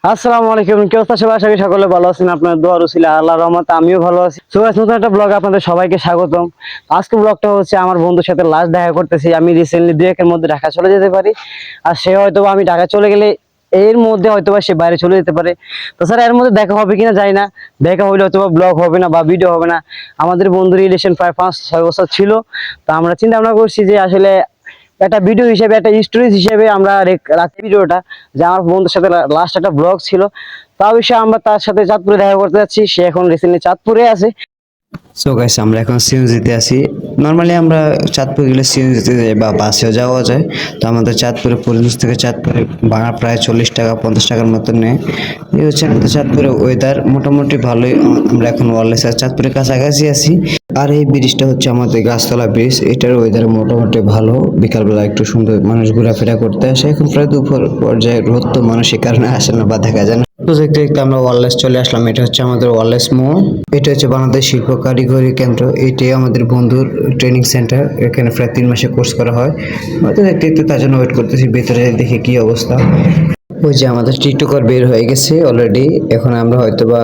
আসসালামু আলাইকুম, কি অবস্থা সবাই? আশা করি সকলে ভালো আছেন। আপনার দোয়ার উসিলা আল্লাহর রহমতে আমিও ভালো আছি। সো গাইস, নতুন একটা ব্লগ আপনাদের সবাইকে স্বাগতম। আজকে ব্লগটা হচ্ছে আমার বন্ধুর সাথে লাস্ট দেখা করতেছি। আমি রিসেন্টলি 2-1 এর মধ্যে ঢাকা চলে যেতে পারি, আর সে হয়তো আমি ঢাকা চলে গেলে এর মধ্যে হয়তো সে বাইরে চলে যেতে পারে। তো স্যার, এর মধ্যে দেখা হবে কিনা জানি না। দেখা হইলে হয়তো ব্লগ হবে না বা ভিডিও হবে না। আমাদের বন্ধুর রিলেশন প্রায় 5-6 বছর ছিল। তো আমরা চিন্তা ভাবনা করছি যে আসলে একটা ভিডিও হিসেবে, একটা স্টোরিজ হিসেবে আমরা রাখি ভিডিওটা, যে আমার বন্ধুর সাথে লাস্ট একটা ব্লগ ছিল। তা অবশ্যই আমরা তার সাথে চাঁদপুরে দেখা করতে যাচ্ছি। সে এখন রিসেন্টলি চাঁদপুরে আছে। সো গাইস, আমরা এখন সিএনজিতে আছি। নর্মালি আমরা চাঁদপুর গেলে সিএনজিতে যাই বা বাসেও যাওয়া যায়। তো আমাদের চাঁদপুরে পরিবেশ থেকে চাঁদপুরে ভাড়া প্রায় 40 টাকা 50 টাকার মতো নেয়। এই হচ্ছে আমাদের চাঁদপুরের ওয়েদার মোটামুটি ভালোই। আমরা এখন ওয়ারলেস চাঁদপুরের কাছাকাছি আছি। আর এই ব্রিজটা হচ্ছে আমাদের গাছতলা ব্রিজ। এটার ওয়েদার মোটামুটি ভালো। বিকালবেলা একটু সুন্দর মানুষ ঘোরাফেরা করতে আসে। এখন প্রায় দুপুর পর্যায়ে রোদ তো মানুষের কারণে আসে না বা দেখা যায় না। তো দেখতে দেখতে আমরা ওয়ারলেস চলে আসলাম। এটা হচ্ছে আমাদের ওয়ারলেস মোড়। এটা হচ্ছে বাংলাদেশ শিল্প কারিগরি কেন্দ্র। এটাই আমাদের বন্ধুর ট্রেনিং সেন্টার। এখানে প্রায় 3 মাসের কোর্স করা হয়। হয়তো দেখতে দেখতে তার জন্য ওয়েট করতেছি ভেতরে দেখে কি অবস্থা। ওই যে আমাদের টিকটকার বের হয়ে গেছে অলরেডি। এখন আমরা হয়তো বা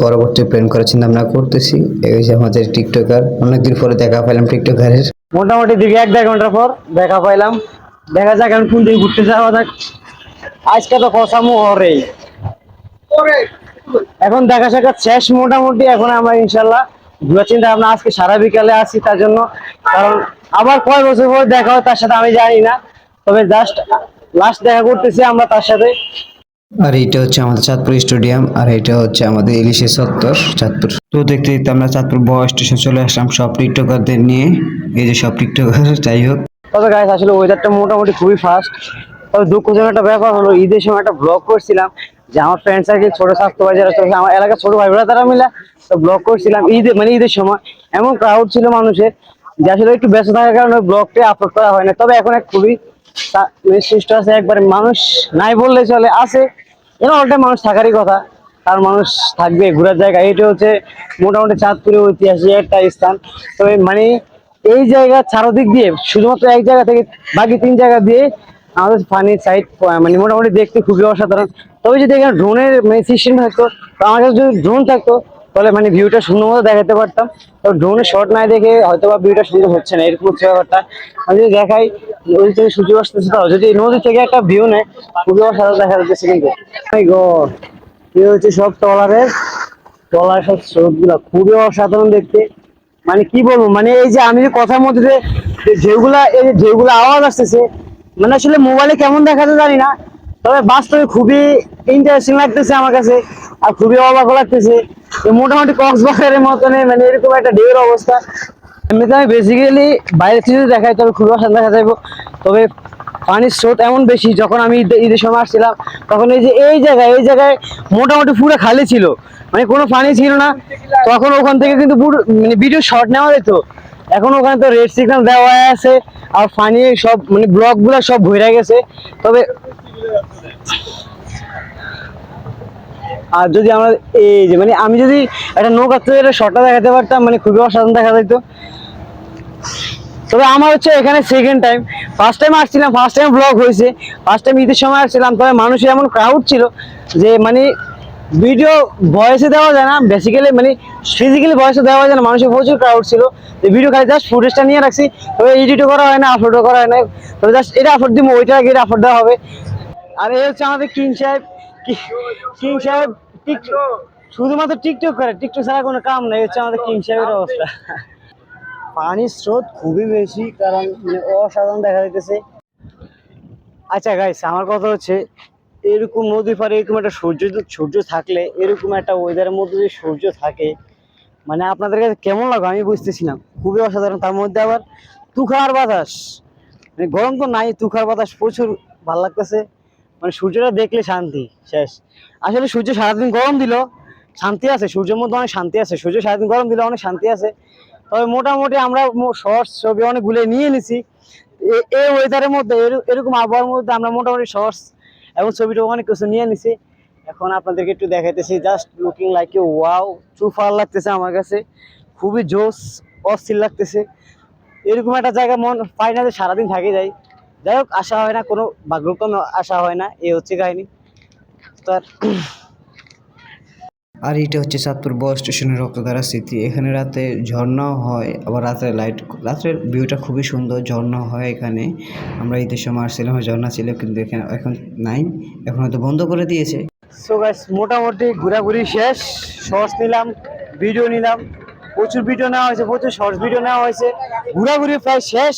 পরবর্তী প্ল্যান করার চিন্তা ভাবনা করতেছি। এই যে আমাদের টিকটকার, অনেকদিন পরে দেখা পেলাম টিকটকারের। মোটামুটি দিকে 1-1.5 ঘন্টা পর দেখা পাইলাম। দেখা যাক এখন কোন দিকে ঘুরতে যাওয়া যাক। আজকে তো কসামু হরেই। এখন দেখা সাক্ষাৎ শেষ মোটামুটি। এখন আমরা ইনশাল্লাহ ঘুরার চিন্তা ভাবনা, আজকে সারা বিকালে আসি তার জন্য। কারণ আবার কয় বছর পর দেখা হয় তার সাথে আমি জানি না, তবে জাস্ট লাস্ট দেখা করতেছি আমরা তার সাথে। আর এটা হচ্ছে আমাদের চাঁদপুর স্টেডিয়াম, আর এটা হচ্ছে আমাদের ইলিশে চত্বর চাঁদপুর। তো দেখতে দেখতে আমরা চাঁদপুর বড় স্টেশন চলে আসলাম সব টিকটকারদের নিয়ে। এই যে সব টিকটকার, যাই হোক। তবে গাইস, আসলে ওয়েদারটা মোটামুটি খুবই ফাস্ট। তবে দুঃখজনক একটা ব্যাপার হলো, ঈদের সময় একটা ব্লগ করছিলাম, যে আমার ফ্রেন্ড সার্কেল ছোট স্বাস্থ্য ভাই যারা চলছে, আমার এলাকার ছোট ভাই বোনেরা তারা মিলে তো ব্লগ করছিলাম ঈদে, মানে ঈদের সময় এমন ক্রাউড ছিল মানুষের, যে আসলে একটু ব্যস্ত থাকার কারণে ব্লগটা আপলোড করা হয় না। তবে এখন এক খুবই সৃষ্ট আছে, একবারে মানুষ নাই বললে চলে, আছে এখানে অল টাইম মানুষ থাকারই কথা। আর মানুষ থাকবে, ঘোরার জায়গা। এটা হচ্ছে মোটামুটি চাঁদপুরে ঐতিহাসিক একটা স্থান। তবে মানে এই জায়গা চারদিক দিয়ে শুধুমাত্র এক জায়গা থেকে বাকি 3 জায়গা দিয়ে আমাদের ফানি সাইড, মানে মোটামুটি দেখতে খুবই অসাধারণ। তবে যদি এখানে ড্রোনের মানে সিস্টেম থাকতো, তো আমার কাছে যদি ড্রোন থাকতো তাহলে মানে ভিউটা সুন্দর মতো দেখাতে পারতাম। তো ড্রোনের শট নাই দেখে হয়তো বা ভিউটা সুন্দর হচ্ছে না, এরকম হচ্ছে ব্যাপারটা। আমি যদি দেখাই, নদী থেকে সূর্য আসতেছে, তাও যদি নদী থেকে একটা ভিউ নেয় খুবই অসাধারণ দেখা যাচ্ছে। কিন্তু মাই গড, কি হচ্ছে সব ট্রলারের, ট্রলার সব স্রোত গুলা খুবই অসাধারণ দেখতে। মানে কি বলবো, মানে এই যে আমি যে কথার মধ্যে যেগুলা, এই যে যেগুলা আওয়াজ আসতেছে, মানে আসলে মোবাইলে কেমন দেখা যায় জানি না, তবে বাস্তবে খুবই ইন্টারেস্টিং লাগতেছে আমার কাছে, আর খুবই অবাক লাগতেছে। মোটামুটি কক্সবাজারের মতন মানে এরকম একটা ঢেউর অবস্থা। এমনিতে আমি বেসিক্যালি বাইরে থেকে যদি দেখাই তবে খুবই অসাধারণ দেখা যাবো। তবে পানির স্রোত এমন বেশি, যখন আমি ঈদের সময় আসছিলাম তখন এই যে এই জায়গায় মোটামুটি পুরো খালি ছিল, মানে কোনো পানি ছিল না। তখন ওখান থেকে কিন্তু পুরো মানে ভিডিও শট নেওয়া যেত। এখন ওখানে তো রেড সিগন্যাল দেওয়া আছে, আর পানি সব মানে ব্লক গুলা সব ভরে গেছে। তবে আর যদি আমরা এই যে মানে আমি যদি একটা নৌকা থেকে শটটা দেখাতে পারতাম, মানে খুবই অসাধারণ দেখা যেত। তবে আমার হচ্ছে এখানে সেকেন্ড টাইম। ফার্স্ট টাইম আসছিলাম, ফার্স্ট টাইম ব্লগ হয়েছে, ফার্স্ট টাইম ঈদের সময় আসছিলাম। তবে মানুষের এমন ক্রাউড ছিল যে মানে ভিডিও ভয়েসে দেওয়া যায় না, বেসিক্যালি মানে ফিজিক্যালি ভয়েসে দেওয়া যায় না, মানুষের প্রচুর ক্রাউড ছিল। যে ভিডিও খালি জাস্ট ফুটেজটা নিয়ে রাখছি, তবে এডিটও করা হয় না, আপলোডও করা হয় না। তবে জাস্ট এটা আপলোড দিব, ওইটা আগে আপলোড দেওয়া হবে। আর এই হচ্ছে আমাদের কিং সাহেব। কিং সাহেব শুধুমাত্র টিকটক করে, টিকটক ছাড়া কোনো কাম নেই। হচ্ছে আমাদের কিং সাহেবের অবস্থা। পানির স্রোত খুবই বেশি, কারণ মানে অসাধারণ দেখা যাইতেছে। আচ্ছা গাইস, আমার কথা হচ্ছে, এরকম নদীর পাড়ে এরকম একটা সূর্য থাকলে, এরকম একটা ওয়েদারের মধ্যে যদি সূর্য থাকে, মানে আপনাদের কাছে কেমন লাগে আমি বুঝতেছি না। খুবই অসাধারণ। তার মধ্যে আবার তুষার বাতাস, মানে গরম তো নাই, তুষার বাতাস প্রচুর ভালো লাগতেছে। মানে সূর্যটা দেখলে শান্তি শেষ। আসলে সূর্য সারাদিন গরম দিল শান্তি আছে, সূর্যের মধ্যে অনেক শান্তি আছে। সূর্য সারাদিন গরম দিলে অনেক শান্তি আছে। তবে মোটামুটি আমরা শর্টস ছবি অনেকগুলো নিয়ে নিছি এই ওয়েদারের মধ্যে, এরকম আবহাওয়ার মধ্যে আমরা মোটামুটি শর্টস এবং ছবিটা অনেক কিছু নিয়ে নিছি। এখন আপনাদেরকে একটু দেখাইতেছি, just looking like a wow, too far লাগতেছে আমার কাছে, খুবই জোস, অস্থির লাগতেছে। এরকম একটা জায়গা মন পাই না যে সারাদিন থাকে যাই। যাই হোক, আসা হয় না, কোনো ভাগ্যক্রমে আসা হয় না, এই হচ্ছে কাহিনী। রক্তদার। আর এটা হচ্ছে চাঁদপুর বস স্টেশনের রক্তধারা স্মৃতি। এখানে রাতে ঝর্ণাও হয়, আবার রাতে রাত্রের ভিউটা খুবই সুন্দর, ঝর্ণা হয় এখানে। আমরা ঈদের সময় আসছিলাম, ঝর্ণা ছিল, কিন্তু এখানে এখন নাই, এখন হয়তো বন্ধ করে দিয়েছে। সো গাইস মোটামুটি ঘোরাঘুরি শেষ, শর্টস নিলাম, ভিডিও নিলাম, প্রচুর ভিডিও নেওয়া হয়েছে, প্রচুর শর্টস ভিডিও নেওয়া হয়েছে, ঘোরাঘুরি প্রায় শেষ।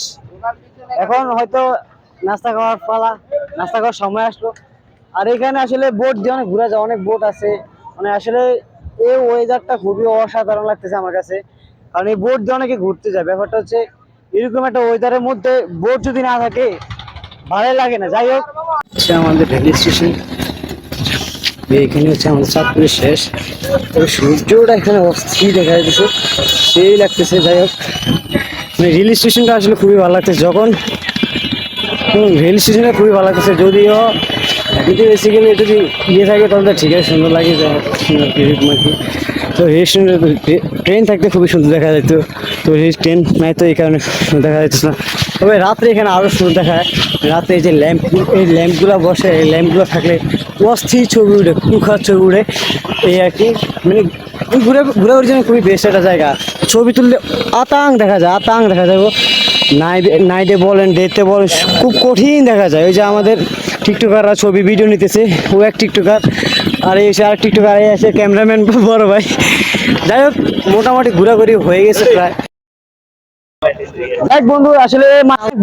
এখন হয়তো নাস্তা খাওয়ার পালা, নাস্তা খাওয়ার সময় আসলো। আর এখানে আসলে বোট দিয়ে অনেক ঘোরা যায়, অনেক বোট আছে, মানে আসলে এই ওয়েদারটা খুবই অসাধারণ লাগতেছে আমার কাছে। কারণ এই বোট দিয়ে অনেকে ঘুরতে যায়, ব্যাপারটা হচ্ছে এরকম একটা ওয়েদারের মধ্যে বোট যদি না থাকে ভালোই লাগে না। যাই হোক, আমাদের রেল স্টেশন, এখানে হচ্ছে আমাদের চাঁদপুরের শেষ। তবে সূর্যটা এখানে অস্থির দেখা যাচ্ছে, সেই লাগতেছে। যাই হোক, মানে রেল স্টেশনটা আসলে খুবই ভালো লাগতেছে। যখন রেল স্টেশনটা খুবই ভালো লাগতেছে, যদিও যদি বেসিক্যালি যদি ইয়ে থাকে তাহলে তো ঠিক আছে, সুন্দর লাগে যায় এরকম আর কি। তো রেল স্টেশনে ট্রেন থাকতে খুবই সুন্দর দেখা যেত, তো ট্রেন নাই তো এই কারণে দেখা যাচ্ছে না। তবে রাত্রে এখানে আরও সুন্দর দেখা যায়। রাতে এই যে ল্যাম্প, এই ল্যাম্পগুলো বসে, এই ল্যাম্পগুলো থাকলে অস্থির ছবি উঠে, কুখার ছবি উঠে, এই আর কি। মানে ঘুরাঘুরির জন্য খুবই বেস্ট একটা জায়গা। ছবি তুললে আতাং দেখা যায়, আতাং দেখা যায়। নাইটে বলেন, ডেতে বলেন, খুব কঠিন দেখা যায়। ওই যে আমাদের টিকটকাররা ছবি ভিডিও নিতেছে, ও এক টিকটকার, আর এই আর টিকটকার, এই আছে ক্যামেরাম্যান বড় ভাই। যাই হোক, মোটামুটি ঘোরাঘুরি হয়ে গেছে প্রায়। দেখ বন্ধু, আসলে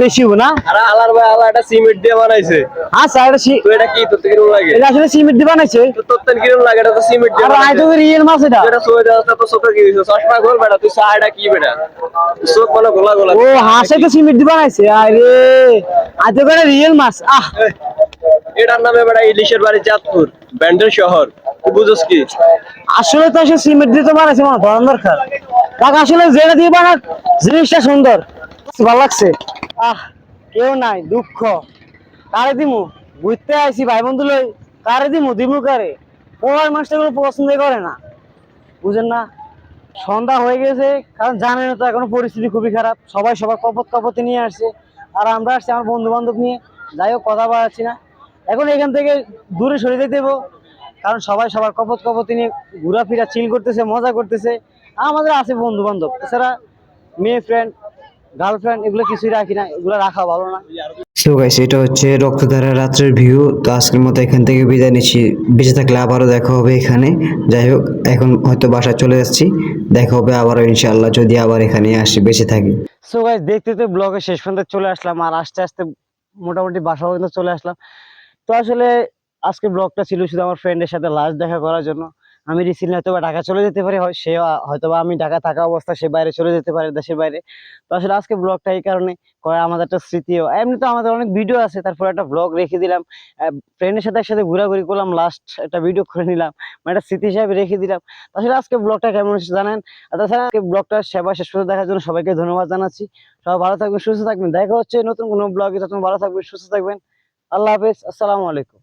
বেশি না। আরে আলার ভাই, আলা এটা সিমেন্ট দিয়ে বানাইছে। আচ্ছা, তো এটা কি তোর থেকে কিরকম লাগে? এটা আসলে সিমেন্ট দিয়ে বানাইছে। তো তোর থেকে কিরকম লাগে? এটা তো সিমেন্ট দিয়ে আর বানাইছে। আইতো রিয়েল মাছ এটা। এটা সোয়ে যাচ্ছে তো চোখে কি হইছে? চশমা খোল বেটা, তুই সাইডা কি বেটা? চোখ মানে গোলা গোলা। ও হাসে তো সিমেন্ট দিয়ে বানাইছে। আরে আইতো করে রিয়েল মাছ। এটার নামে বেটা ইলিশের বাড়ি চাঁদপুর, ব্যান্ডেল শহর। তুই বুঝছ কি? আসলে তো আসলে সিমেন্ট দিয়ে তো বানাইছে, মানে ধরন দরকার। তাকে আসলে যেটা দিয়ে বানাক জিনিসটা সুন্দর, ভালো লাগছে। কেউ নাই, দুঃখ কারে দিমু, ঘুরতে আইছি ভাই বন্ধু লই, কারে দিমু কারে? পড়ার মাস্টার গুলো পছন্দ করে না, বুঝেন না? সন্ধ্যা হয়ে গেছে, কারণ জানেন তো এখনো পরিস্থিতি খুবই খারাপ, সবাই সবার কপতি নিয়ে আসছে, আর আমরা আসছি আমার বন্ধু বান্ধব নিয়ে। যাই হোক, কথা বাড়াচ্ছি না, এখন এখান থেকে দূরে সরে যেতে দেবো, কারণ সবাই সবার কপতি নিয়ে ঘোরাফেরা চিল করতেছে, মজা করতেছে। আমাদের আছে বন্ধু বান্ধব, এছাড়া মেয়ে ফ্রেন্ড, গার্লফ্রেন্ড এগুলো কিছুই রাখি না, এগুলো রাখা ভালো না। সো গাইস, এটা হচ্ছে রক্তধারা রাত্রের ভিউ। তো আজকের মতো এখান থেকে বিদায় নিচ্ছি, বেঁচে থাকলে আবারও দেখা হবে এখানে। যাই হোক, এখন হয়তো বাসায় চলে যাচ্ছি, দেখা হবে আবারও ইনশাআল্লাহ, যদি আবার এখানে আসি, বেঁচে থাকি। সো গাইস, দেখতে তো ব্লগের শেষ পর্যন্ত চলে আসলাম, আর আস্তে আস্তে মোটামুটি বাসা পর্যন্ত চলে আসলাম। তো আসলে আজকে ব্লগটা ছিল শুধু আমার ফ্রেন্ডের সাথে লাস্ট দেখা করার জন্য। আমি রিসেন্টলি হয়তো বা ঢাকা চলে যেতে পারি, সে হয়তো বা আমি ঢাকা থাকা অবস্থা সে বাইরে চলে যেতে পারে, দেশের বাইরে। তো আসলে আজকে ব্লগটা এই কারণে করা, আমাদের একটা স্মৃতিও, এমনি তো আমাদের অনেক ভিডিও আছে, তারপর একটা ব্লগ রেখে দিলাম, ফ্রেন্ডের সাথে একসাথে ঘোরাঘুরি করলাম, লাস্ট একটা ভিডিও করে নিলাম, মানে একটা স্মৃতি হিসাবে রেখে দিলাম। আসলে আজকে ব্লগটা কেমন হচ্ছে জানেন? আর তাছাড়া ব্লগটা সেবা শেষ পর্যন্ত দেখার জন্য সবাইকে ধন্যবাদ জানাচ্ছি। সবাই ভালো থাকবেন, সুস্থ থাকবেন, দেখা হচ্ছে নতুন কোনো ব্লগে। তখন ভালো থাকবেন, সুস্থ থাকবেন। আল্লাহ হাফেজ, আসসালামু আলাইকুম।